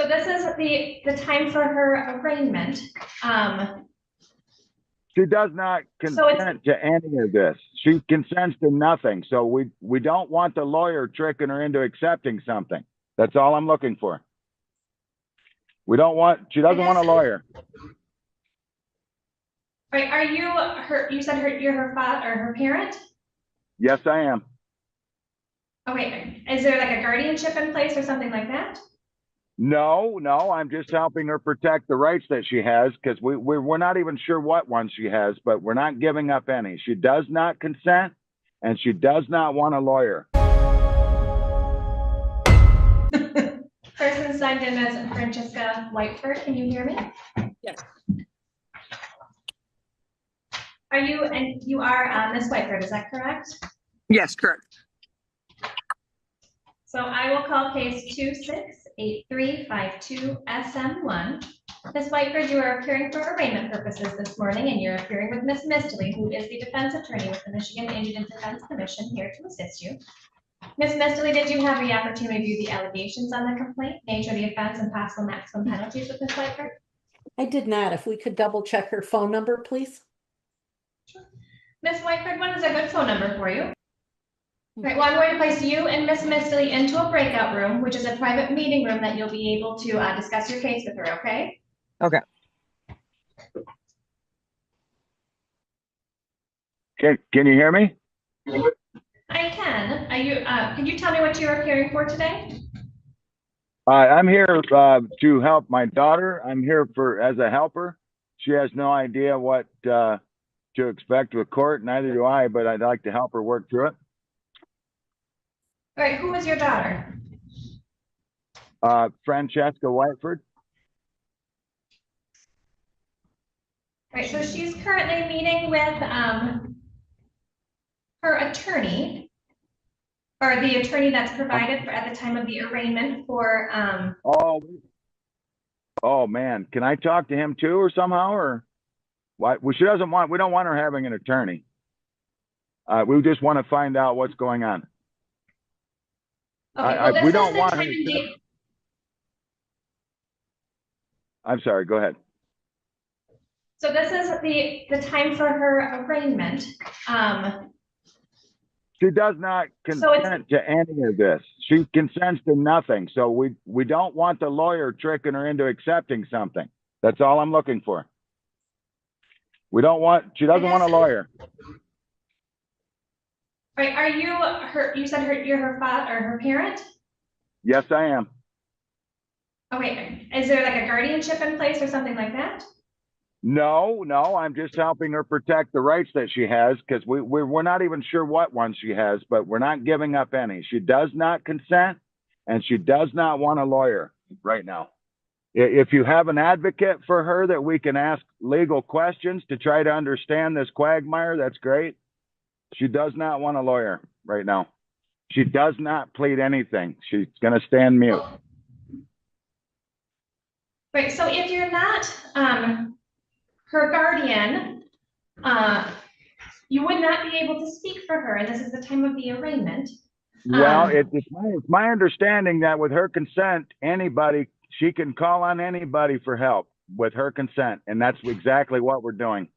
So this is the time for her arraignment. She does not So it's, consent to any of this. She consents to nothing. So we don't want the lawyer tricking her into accepting something. That's all I'm looking for. She doesn't want a lawyer. right, are you you said you're her father or her parent? Yes, I am. Okay, is there like a guardianship in place or something like that? No, I'm just helping her protect the rights that she has because we're not even sure what ones she has, but we're not giving up any. She does not consent and she does not want a lawyer. Person signed in as Francesca Whiteford. Can you hear me? Yes. You are Miss Whiteford, is that correct? Yes, correct. So I will call case 268352SM1. Ms. Whiteford, you are appearing for arraignment purposes this morning, and you're appearing with Ms. Mistley, who is the defense attorney with the Michigan Indigent Defense Commission, here to assist you. Ms. Mistley, did you have the opportunity to review the allegations on the complaint, nature of the offense, and possible maximum penalties with Ms. Whiteford? I did not. If we could double check her phone number, please. Sure. Ms. Whiteford, what is a good phone number for you? Right, well, I'm going to place you and Ms. Mistley into a breakout room, which is a private meeting room that you'll be able to discuss your case with her, okay? Okay. Can you hear me? I can. Can you tell me what you're appearing for today? I'm here to help my daughter. I'm here as a helper. She has no idea what to expect with court. Neither do I, but I'd like to help her work through it. All right, who is your daughter? Francesca Whiteford. Right, so she's currently meeting with her attorney, or the attorney that's provided at the time of the arraignment for Oh man, can I talk to him too, or somehow, or what? We don't want her having an attorney. We just want to find out what's going on. Okay, well, we don't want her. I'm sorry, go ahead. So this is the time for her arraignment. She does not consent to any of this. She consents to nothing. So we don't want the lawyer tricking her into accepting something. That's all I'm looking for. She doesn't want a lawyer. Right, are you you said you're her father or her parent? Yes, I am. Okay, is there like a guardianship in place or something like that? No, I'm just helping her protect the rights that she has because we're not even sure what ones she has, but we're not giving up any. She does not consent and she does not want a lawyer right now. If you have an advocate for her that we can ask legal questions to try to understand this quagmire, that's great. She does not want a lawyer right now. She does not plead anything. She's going to stand mute. Right, so if you're not her guardian, you would not be able to speak for her, and this is the time of the arraignment. Well, it's my understanding that with her consent, she can call on anybody for help with her consent, and that's exactly what we're doing.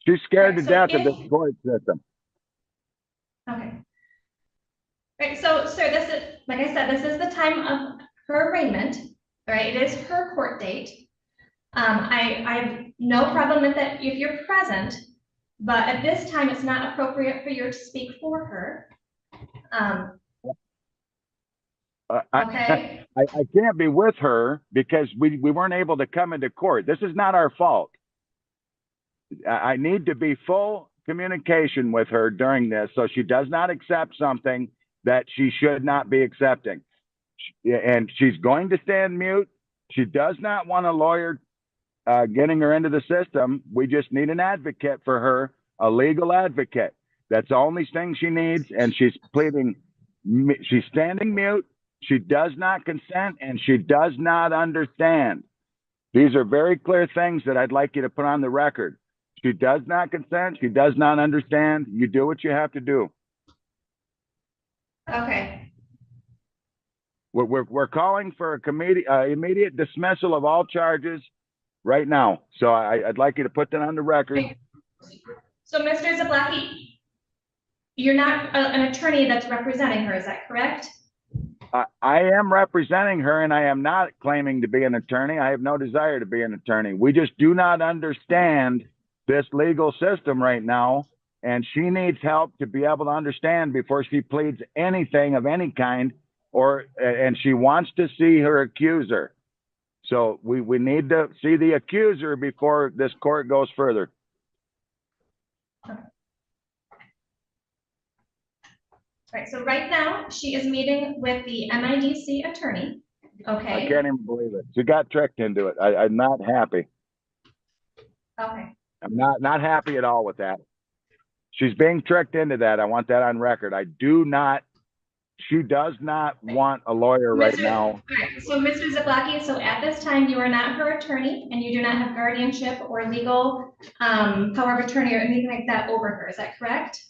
She's scared to death of this court system. Okay. Right, so sir, this is, like I said, this is the time of her arraignment. All right, it is her court date. I have no problem with that if you're present, but at this time it's not appropriate for you to speak for her. Okay. I can't be with her because we weren't able to come into court. This is not our fault. I need to be full communication with her during this so she does not accept something that she should not be accepting. And she's going to stand mute. She does not want a lawyer getting her into the system. We just need an advocate for her, a legal advocate. That's the only thing she needs. And she's pleading, she's standing mute. She does not consent and she does not understand. These are very clear things that I'd like you to put on the record. She does not consent. She does not understand. You do what you have to do. Okay, We're calling for a immediate dismissal of all charges right now. So I'd like you to put that on the record. so Mr. Zablocki, you're not an attorney that's representing her, is that correct? I am representing her and I am not claiming to be an attorney. I have no desire to be an attorney. We just do not understand this legal system right now. And she needs help to be able to understand before she pleads anything of any kind, and she wants to see her accuser. So we need to see the accuser before this court goes further. Right, so right now, she is meeting with the MIDC attorney, okay? I can't even believe it. She got tricked into it. I'm not happy. Okay, I'm not happy at all with that. She's being tricked into that. I want that on record. She does not want a lawyer right now. All right, so Mr. Zablocki, so at this time, you are not her attorney and you do not have guardianship or legal power of attorney or anything like that over her, is that correct?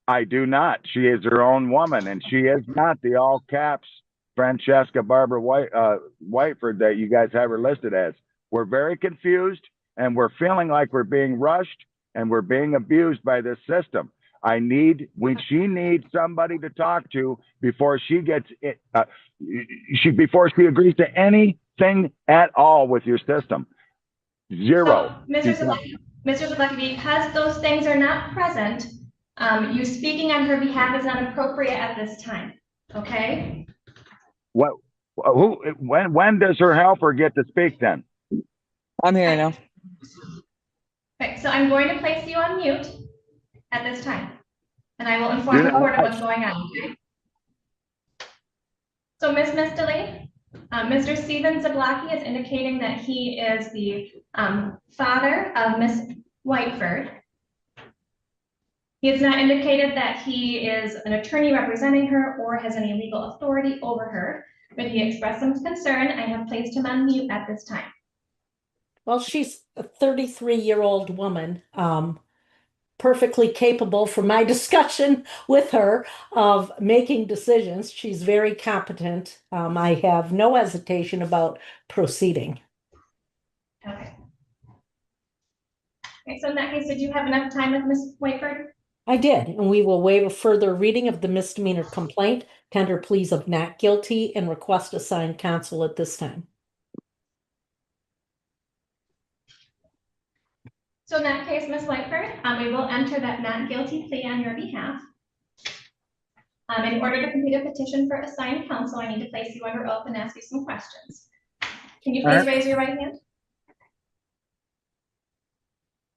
I do not. She is her own woman, and she is not the all caps Francesca Barbara Whiteford that you guys have her listed as. We're very confused, and we're feeling like we're being rushed and we're being abused by this system. She needs somebody to talk to before she gets it, before she agrees to anything at all with your system. Zero. So, Mr. Zablocki, because those things are not present, you speaking on her behalf is not appropriate at this time, okay? When does her helper get to speak then? I'm here now. Okay, so I'm going to place you on mute at this time, and I will inform the court of what's going on, okay? So, Ms. Mistley, Mr. Steven Zablocki is indicating that he is the father of Miss Whiteford. He has not indicated that he is an attorney representing her or has any legal authority over her, but he expressed some concern. I have placed him on mute at this time. Well, she's a 33-year-old woman, perfectly capable from my discussion with her of making decisions. She's very competent. I have no hesitation about proceeding. Okay. Okay, so in that case, did you have enough time with Ms. Whiteford? I did, and we will waive a further reading of the misdemeanor complaint, tender pleas of not guilty, and request assigned counsel at this time. So in that case, Ms. Whiteford, we will enter that not guilty plea on your behalf. In order to complete a petition for assigned counsel, I need to place you under oath and ask you some questions. Can you please raise your right hand?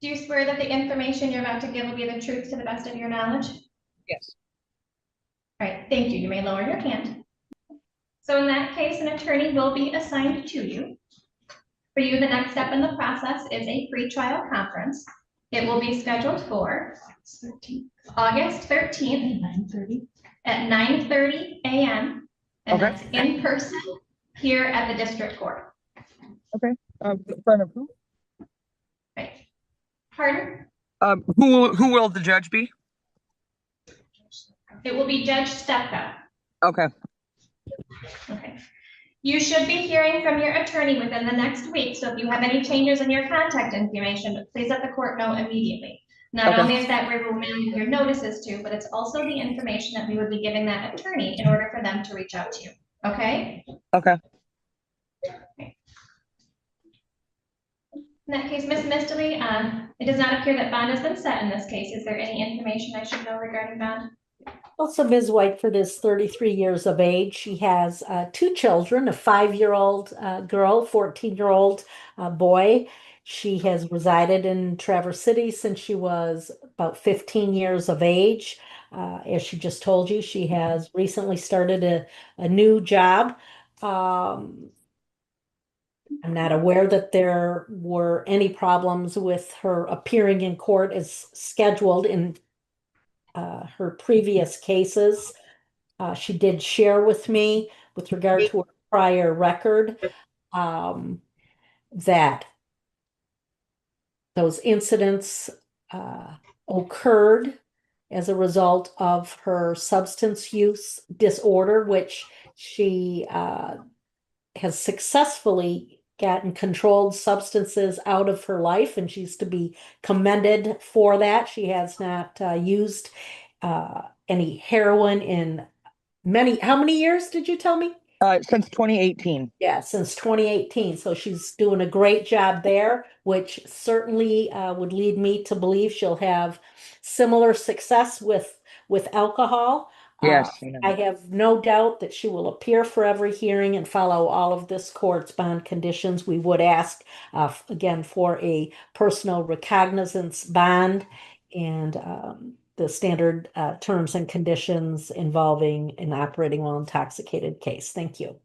Do you swear that the information you're about to give will be the truth to the best of your knowledge? Yes. All right, thank you. You may lower your hand. So in that case, an attorney will be assigned to you. For you, the next step in the process is a pre-trial conference. It will be scheduled for August 13th at 9:30 a.m. And Okay. that's in person here at the district court. Okay. In front of who? Right. Pardon? Who will the judge be? It will be Judge Stepka. Okay. Okay. You should be hearing from your attorney within the next week. So if you have any changes in your contact information, please let the court know immediately. Not only is that where we're mailing your notices to, but it's also the information that we would be giving that attorney in order for them to reach out to you. Okay? Okay. In that case, Ms. Mistley, it does not appear that bond has been set in this case. Is there any information I should know regarding bond? Also, Ms. Whiteford is 33 years of age. She has two children, a 5-year-old girl, 14-year-old boy. She has resided in Traverse City since she was about 15 years of age. As she just told you, she has recently started a new job. I'm not aware that there were any problems with her appearing in court as scheduled in her previous cases. She did share with me with regard to her prior record that those incidents occurred as a result of her substance use disorder, which she has successfully gotten controlled substances out of her life, and she's to be commended for that. She has not used any heroin in how many years did you tell me? Since 2018. Yeah, since 2018. So she's doing a great job there, which certainly would lead me to believe she'll have similar success with alcohol. Yes, I know. I have no doubt that she will appear for every hearing and follow all of this court's bond conditions. We would ask again for a personal recognizance bond and the standard terms and conditions involving an operating while intoxicated case. Thank you.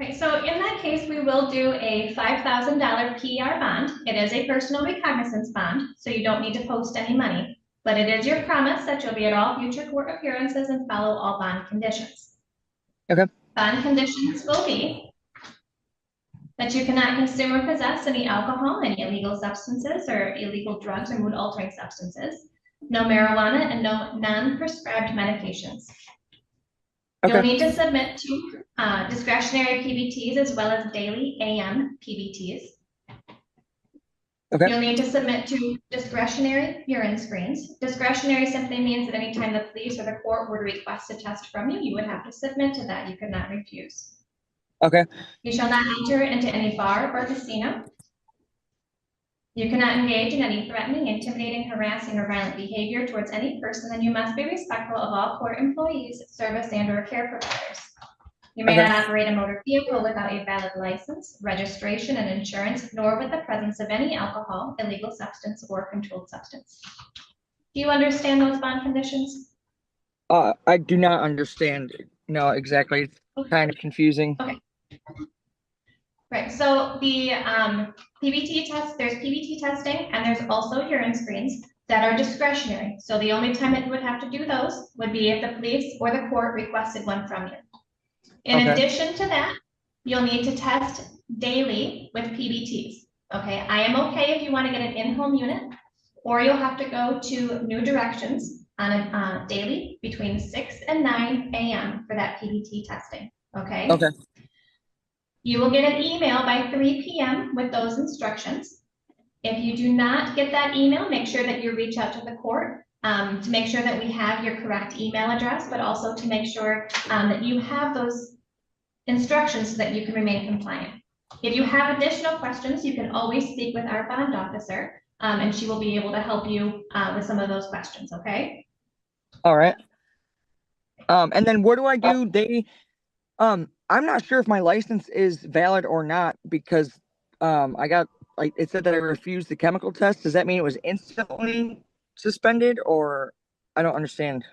Okay, so in that case, we will do a $5,000 PR bond. It is a personal recognizance bond, so you don't need to post any money, but it is your promise that you'll be at all future court appearances and follow all bond conditions. Okay. Bond conditions will be that you cannot consume or possess any alcohol, any illegal substances, or illegal drugs or mood-altering substances, no marijuana, and no non-prescribed medications. You'll need to submit to discretionary PBTs as well as daily AM PBTs. Okay. You'll need to submit to discretionary urine screens. Discretionary simply means that anytime the police or the court would request a test from you, you would have to submit to that. You could not refuse. Okay. You shall not enter into any bar or casino. You cannot engage in any threatening, intimidating, harassing, or violent behavior towards any person, and you must be respectful of all court employees, service, and/or care providers. You may not operate a motor vehicle without a valid license, registration, and insurance, nor with the presence of any alcohol, illegal substance, or controlled substance. Do you understand those bond conditions? I do not understand. No, exactly. It's kind of confusing. Okay. Right, so the PBT test, there's PBT testing, and there's also urine screens that are discretionary. So the only time that you would have to do those would be if the police or the court requested one from you. In addition to that, you'll need to test daily with PBTs. Okay, I am okay if you want to get an in-home unit, or you'll have to go to New Directions on a daily between 6 and 9 a.m. for that PBT testing. Okay. Okay. You will get an email by 3 p.m. with those instructions. If you do not get that email, make sure that you reach out to the court to make sure that we have your correct email address, but also to make sure that you have those instructions so that you can remain compliant. If you have additional questions, you can always speak with our bond officer, and she will be able to help you with some of those questions, okay? All right. And then what do I do? I'm not sure if my license is valid or not because I got it said that I refused the chemical test. Does that mean it was instantly suspended, or I don't understand?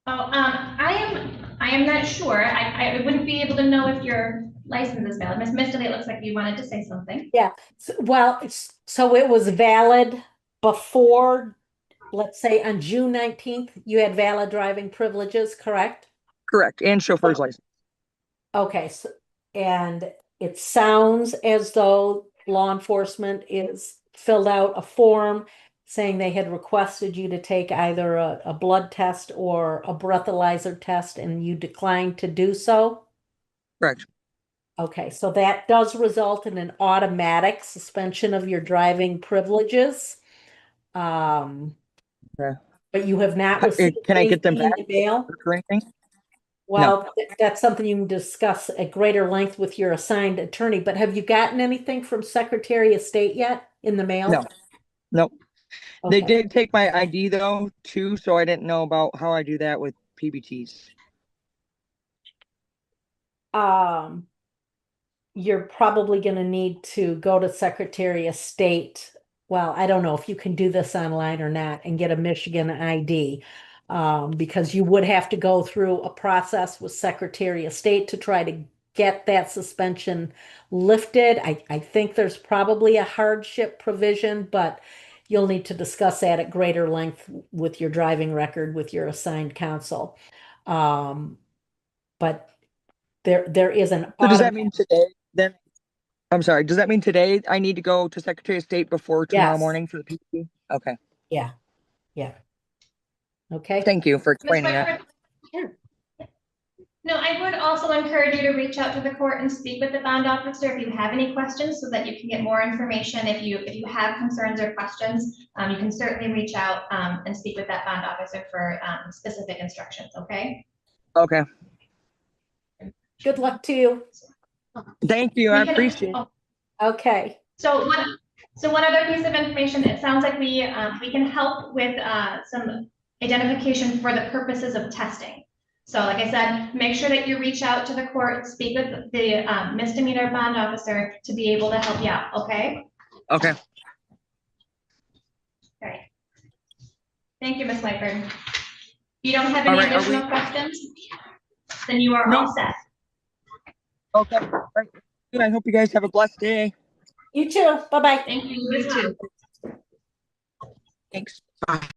Oh, I am not sure. I wouldn't be able to know if your license is valid. Ms. Mistley, it looks like you wanted to say something. Yeah, so it was valid before, let's say on June 19th, you had valid driving privileges, correct? Correct. And chauffeur's license. Okay, so, and it sounds as though law enforcement is filled out a form saying they had requested you to take either a blood test or a breathalyzer test and you declined to do so? Correct. Okay, so that does result in an automatic suspension of your driving privileges. Okay. But you have not received Can I get them anything back in the mail? or anything? Well, that's something you can discuss at greater length with your assigned attorney, but have you gotten anything from Secretary of State yet in the mail? No. Nope. They Okay. did take my ID though, too, so I didn't know about how I do that with PBTs. You're probably going to need to go to Secretary of State. Well, I don't know if you can do this online or not and get a Michigan ID, because you would have to go through a process with Secretary of State to try to get that suspension lifted. I think there's probably a hardship provision, but you'll need to discuss that at greater length with your driving record with your assigned counsel. But there is an So does that mean today then I'm sorry. Does that mean today I need to go to Secretary of State before tomorrow Yes. morning for the PC? Okay. Yeah. Okay. Thank you for Ms. explaining that. Whiteford? No, I would also encourage you to reach out to the court and speak with the bond officer if you have any questions, so that you can get more information. If you have concerns or questions, you can certainly reach out and speak with that bond officer for specific instructions, okay? Okay. Good luck to you. Thank you. I We can- appreciate it. Okay. So one other piece of information, it sounds like we can help with some identification for the purposes of testing. So like I said, make sure that you reach out to the court, speak with the misdemeanor bond officer to be able to help you out, okay? Okay. All right. Thank you, Ms. Whiteford. If you don't have any All right, additional questions, then you are No. all set. Okay. All right. I hope you guys have a blessed day. You too. Bye-bye. Thank you, you as well. Thanks.